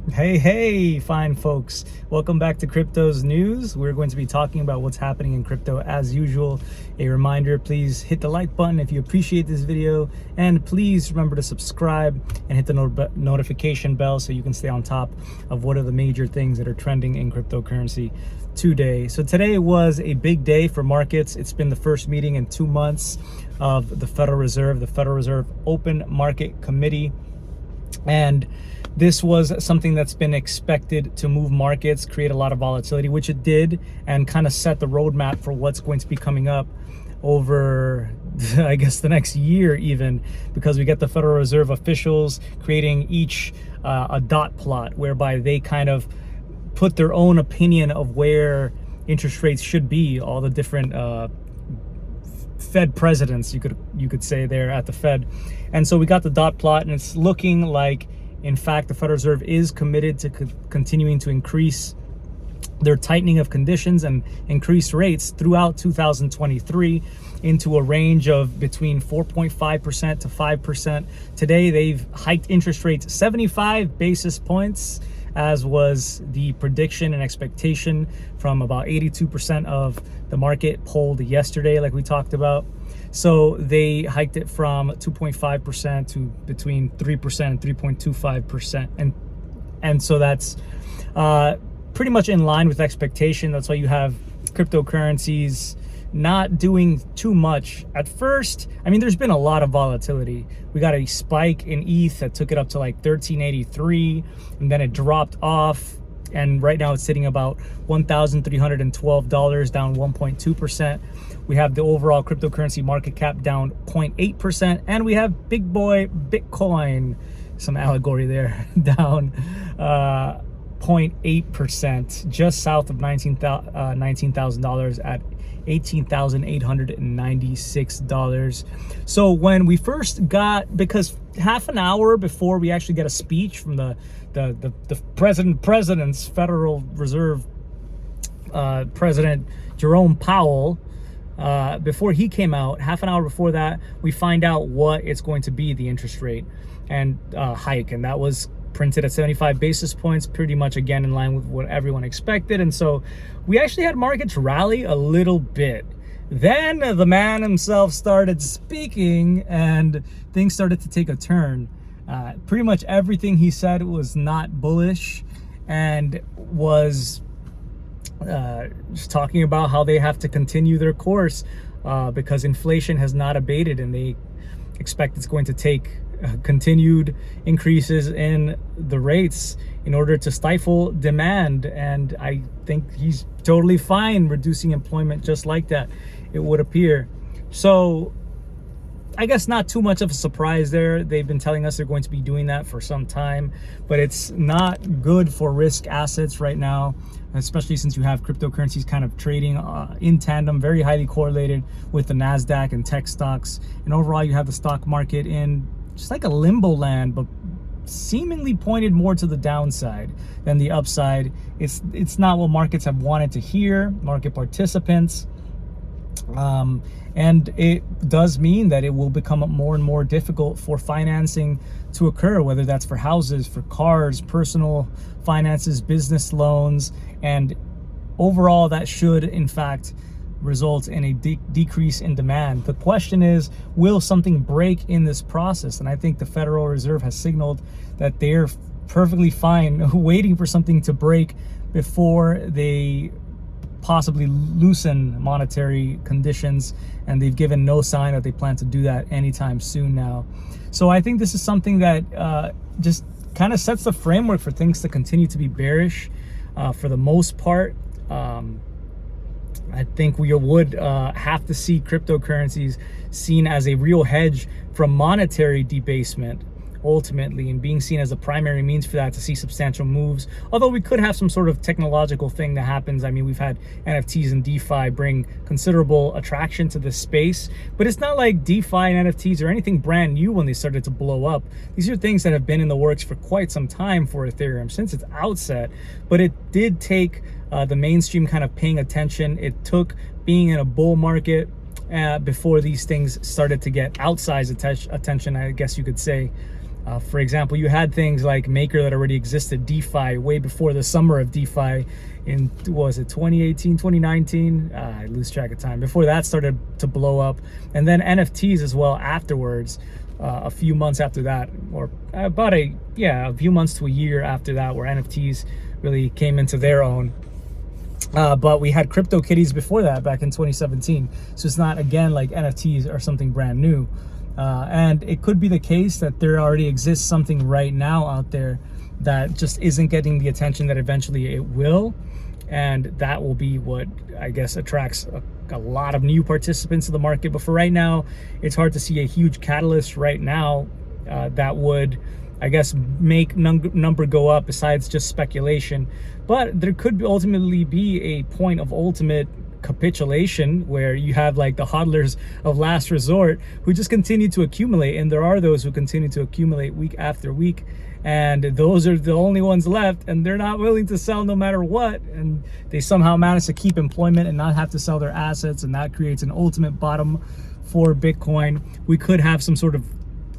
Hey, fine folks. Welcome back to Crypto's News. We're going to be talking about what's happening in crypto as usual. A reminder, please hit the like button if you appreciate this video, and please remember to subscribe and hit the notification bell so you can stay on top of what are the major things that are trending in cryptocurrency today. So today was a big day for markets. It's been the first meeting in 2 months of the Federal Reserve Open Market Committee. And this was something that's been expected to move markets, create a lot of volatility, which it did, and kind of set the roadmap for what's going to be coming up over, I guess, the next year even, because we get the Federal Reserve officials creating each a dot plot whereby they kind of put their own opinion of where interest rates should be, all the different Fed presidents, you could say, there at the Fed. And so we got the dot plot, and it's looking like, in fact, the Federal Reserve is committed to continuing to increase their tightening of conditions and increase rates throughout 2023 into a range of between 4.5% to 5%. Today, they've hiked interest rates 75 basis points, as was the prediction and expectation from about 82% of the market polled yesterday, like we talked about. So they hiked it from 2.5% to between 3% and 3.25%. And so that's pretty much in line with expectation. That's why you have cryptocurrencies not doing too much at first. I mean, there's been a lot of volatility. We got a spike in ETH that took it up to like 1383, and then it dropped off, and right now it's sitting about $1,312, down 1.2%. We have the overall cryptocurrency market cap down 0.8%, and we have big boy Bitcoin, some allegory there, down 0.8%, just south of $19,000 at $18,896. So when we first got, because half an hour before we actually get a speech from the president's Federal Reserve President Jerome Powell, before he came out, half an hour before that, we find out what it's going to be, the interest rate and hike, and that was printed at 75 basis points, pretty much again in line with what everyone expected. And so we actually had markets rally a little bit. Then the man himself started speaking and things started to take a turn. Pretty much everything he said was not bullish, and was just talking about how they have to continue their course because inflation has not abated, and they expect it's going to take continued increases in the rates in order to stifle demand. And I think he's totally fine reducing employment just like that, it would appear. So I guess not too much of a surprise there. They've been telling us they're going to be doing that for some time, but it's not good for risk assets right now, especially since you have cryptocurrencies kind of trading in tandem, very highly correlated with the NASDAQ and tech stocks. And overall, you have the stock market in just like a limbo land, but seemingly pointed more to the downside than the upside. It's not what markets have wanted to hear, market participants. And it does mean that it will become more and more difficult for financing to occur, whether that's for houses, for cars, personal finances, business loans, and overall that should in fact result in a decrease in demand. The question is, will something break in this process? And I think the Federal Reserve has signaled that they're perfectly fine waiting for something to break before they possibly loosen monetary conditions, and they've given no sign that they plan to do that anytime soon now. So I think this is something that just kind of sets the framework for things to continue to be bearish for the most part. I think we would have to see cryptocurrencies seen as a real hedge from monetary debasement, ultimately, and being seen as a primary means for that to see substantial moves. Although we could have some sort of technological thing that happens. I mean, we've had NFTs and DeFi bring considerable attraction to this space, but it's not like DeFi and NFTs or anything brand new when they started to blow up. These are things that have been in the works for quite some time for Ethereum, since its outset, but it did take the mainstream kind of paying attention. It took being in a bull market before these things started to get outsized attention, I guess you could say. For example, you had things like Maker that already existed, DeFi, way before the summer of DeFi in, what was it, 2018, 2019? I lose track of time. Before that started to blow up. And then NFTs as well afterwards, a few months after that, or about a few months to a year after that, where NFTs really came into their own. But we had CryptoKitties before that, back in 2017. So it's not, again, like NFTs are something brand new. And it could be the case that there already exists something right now out there that just isn't getting the attention that eventually it will. And that will be what, I guess, attracts a lot of new participants to the market. But for right now, it's hard to see a huge catalyst right now that would, I guess, make number go up besides just speculation. But there could ultimately be a point of ultimate capitulation where you have like the hodlers of last resort who just continue to accumulate, and there are those who continue to accumulate week after week, and those are the only ones left, and they're not willing to sell no matter what, and they somehow manage to keep employment and not have to sell their assets, and that creates an ultimate bottom for Bitcoin. We could have some sort of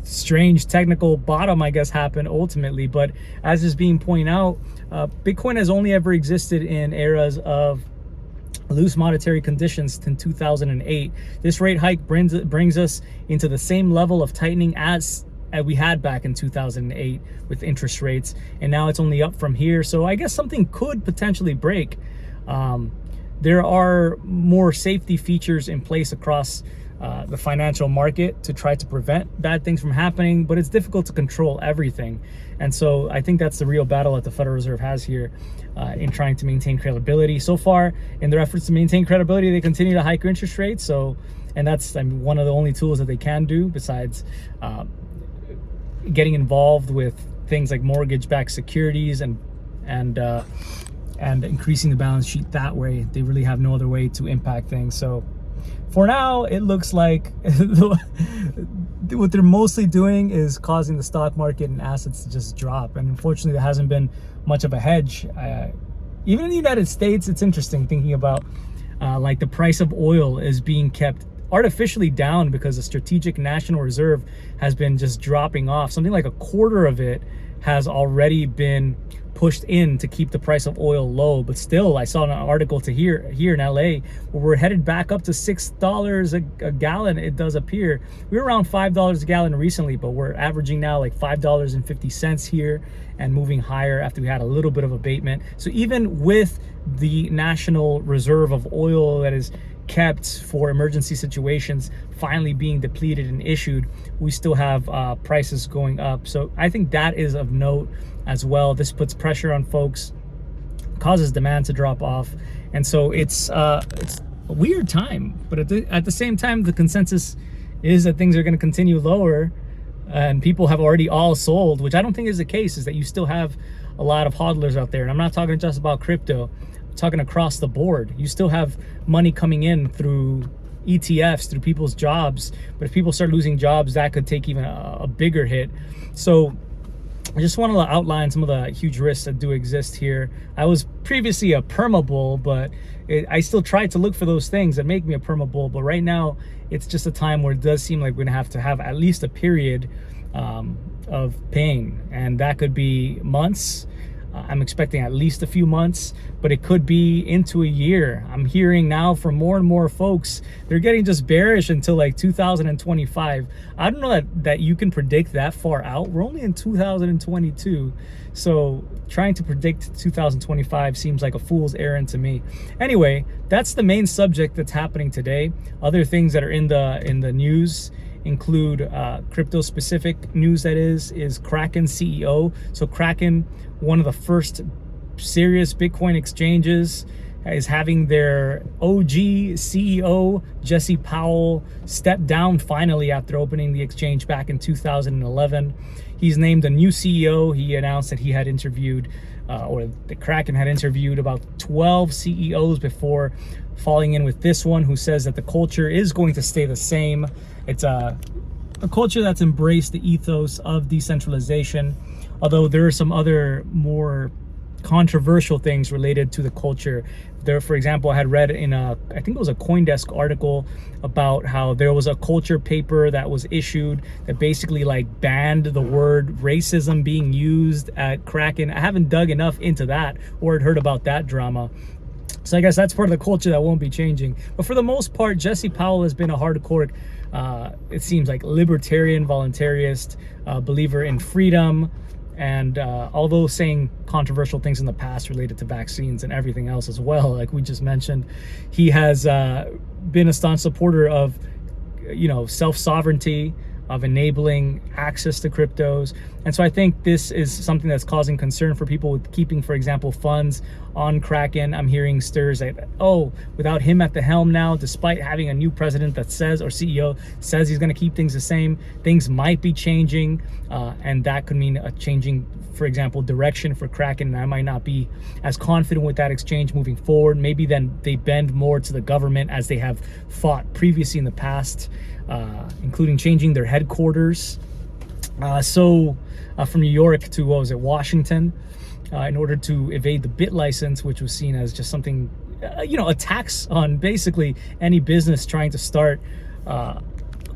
strange technical bottom, I guess, happen ultimately. But as is being pointed out, Bitcoin has only ever existed in eras of loose monetary conditions in 2008. This rate hike brings us into the same level of tightening as we had back in 2008 with interest rates, and now it's only up from here. So I guess something could potentially break. There are more safety features in place across the financial market to try to prevent bad things from happening, but it's difficult to control everything. And so I think that's the real battle that the Federal Reserve has here in trying to maintain credibility. So far, in their efforts to maintain credibility, they continue to hike interest rates. So, and that's, I mean, one of the only tools that they can do besides getting involved with things like mortgage-backed securities and increasing the balance sheet that way. They really have no other way to impact things. So for now, it looks like what they're mostly doing is causing the stock market and assets to just drop. And unfortunately, there hasn't been much of a hedge. Even in the United States, it's interesting thinking about like the price of oil is being kept artificially down because the Strategic National Reserve has been just dropping off. Something like a quarter of it has already been pushed in to keep the price of oil low. But still, I saw an article here in LA where we're headed back up to $6 a gallon. It does appear we were around $5 a gallon recently, but we're averaging now like $5.50 here and moving higher after we had a little bit of abatement. So even with the National Reserve of oil that is kept for emergency situations finally being depleted and issued, we still have prices going up. So I think that is of note as well. This puts pressure on folks, causes demand to drop off, and so it's a weird time. But at the same time, the consensus is that things are going to continue lower, and people have already all sold, which I don't think is the case. Is that you still have a lot of hodlers out there, and I'm not talking just about crypto. I'm talking across the board. You still have money coming in through ETFs, through people's jobs. But if people start losing jobs, that could take even a bigger hit. So I just want to outline some of the huge risks that do exist here. I was previously a perma bull, but I still try to look for those things that make me a perma bull. But right now, it's just a time where it does seem like we're going to have at least a period of pain. And that could be months. I'm expecting at least a few months, but it could be into a year. I'm hearing now from more and more folks, they're getting just bearish until like 2025. I don't know that you can predict that far out. We're only in 2022. So trying to predict 2025 seems like a fool's errand to me. Anyway, that's the main subject that's happening today. Other things that are in the news include crypto specific news, that is Kraken CEO. So Kraken, one of the first serious Bitcoin exchanges, is having their OG CEO Jesse Powell step down finally after opening the exchange back in 2011. He's named a new CEO. He announced that he had interviewed or the Kraken had interviewed about 12 CEOs before falling in with this one, who says that the culture is going to stay the same. It's a culture that's embraced the ethos of decentralization, although there are some other more controversial things related to the culture. There, for example, I had read in I think it was a CoinDesk article about how there was a culture paper that was issued that basically like banned the word racism being used at Kraken. I haven't dug enough into that or had heard about that drama. So I guess that's part of the culture that won't be changing. But for the most part, Jesse Powell has been a hardcore, it seems like libertarian, voluntarist, believer in freedom. And although saying controversial things in the past related to vaccines and everything else as well, like we just mentioned, he has been a staunch supporter of, self-sovereignty, of enabling access to cryptos. And so I think this is something that's causing concern for people with keeping, for example, funds on Kraken. I'm hearing stirs that, without him at the helm now, despite having a new president that says, or CEO says he's going to keep things the same, things might be changing. And that could mean a changing, for example, direction for Kraken. And I might not be as confident with that exchange moving forward. Maybe then they bend more to the government as they have fought previously in the past, including changing their headquarters. From New York to, Washington, in order to evade the BIT license, which was seen as just something, a tax on basically any business trying to start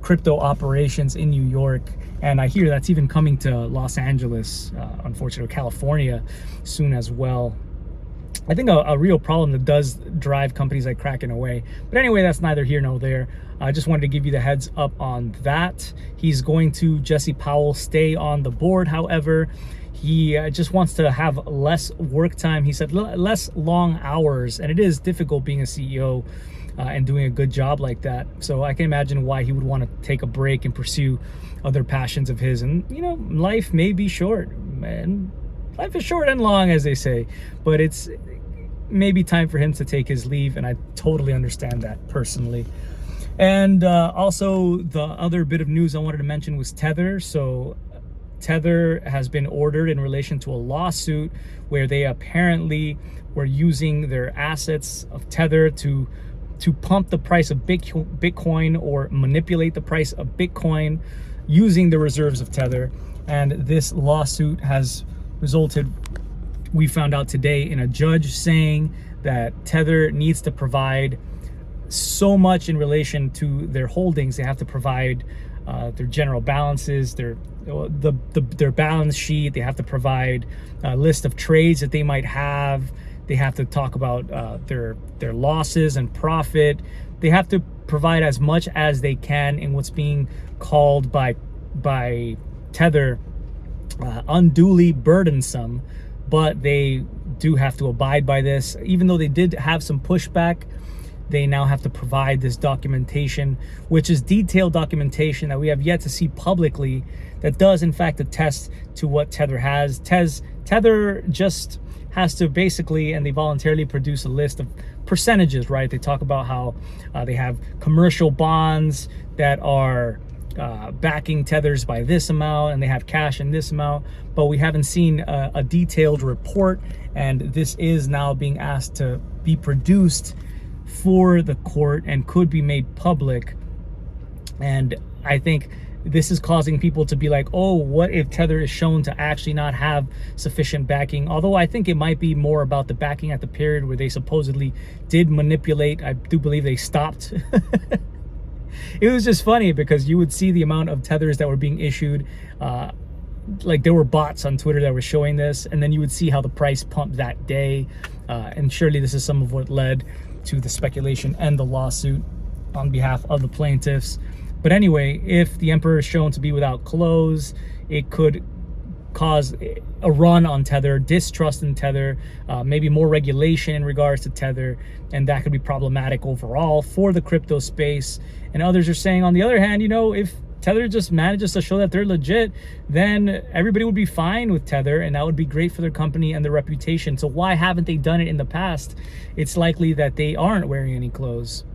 crypto operations in New York. And I hear that's even coming to Los Angeles, unfortunately, California soon as well. I think a real problem that does drive companies like Kraken away. But anyway, that's neither here nor there. I just wanted to give you the heads up on that. Jesse Powell, stay on the board. However, he just wants to have less work time. He said less long hours, and it is difficult being a CEO and doing a good job like that. So I can imagine why he would want to take a break and pursue other passions of his. And, life may be short, man. Life is short and long, as they say, but it's maybe time for him to take his leave, and I totally understand that personally. And also, the other bit of news I wanted to mention was Tether. So Tether has been ordered in relation to a lawsuit where they apparently were using their assets of Tether to pump the price of Bitcoin or manipulate the price of Bitcoin using the reserves of Tether. And this lawsuit has resulted, we found out today, in a judge saying that Tether needs to provide so much in relation to their holdings. They have to provide their general balances, their balance sheet. They have to provide a list of trades that they might have. They have to talk about their losses and profit. They have to provide as much as they can in what's being called by Tether unduly burdensome, but they do have to abide by this. Even though they did have some pushback, they now have to provide this documentation, which is detailed documentation that we have yet to see publicly, that does in fact attest to what Tether has. Tether just has to basically, and they voluntarily produce a list of percentages, right? They talk about how they have commercial bonds that are backing Tethers by this amount, and they have cash in this amount, but we haven't seen a detailed report, and this is now being asked to be produced for the court and could be made public. And I think this is causing people to be like, what if Tether is shown to actually not have sufficient backing? Although I think it might be more about the backing at the period where they supposedly did manipulate. I do believe they stopped. It was just funny because you would see the amount of Tethers that were being issued. Like there were bots on Twitter that were showing this, and then you would see how the price pumped that day. And surely this is some of what led to the speculation and the lawsuit on behalf of the plaintiffs. But anyway, if the emperor is shown to be without clothes, it could cause a run on Tether, distrust in Tether, maybe more regulation in regards to Tether, and that could be problematic overall for the crypto space. And others are saying, on the other hand, if Tether just manages to show that they're legit, then everybody would be fine with Tether, and that would be great for their company and their reputation. So why haven't they done it in the past? It's likely that they aren't wearing any clothes.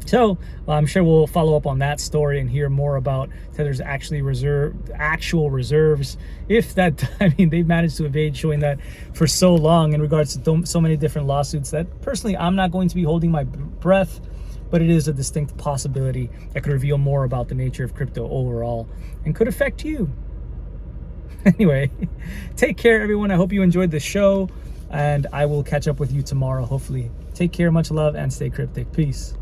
So I'm sure we'll follow up on that story and hear more about Tether's actual reserves. If that, they've managed to evade showing that for so long in regards to so many different lawsuits that personally I'm not going to be holding my breath, but it is a distinct possibility that could reveal more about the nature of crypto overall and could affect you. Anyway, take care, everyone. I hope you enjoyed the show, and I will catch up with you tomorrow, hopefully. Take care, much love, and stay cryptic. Peace.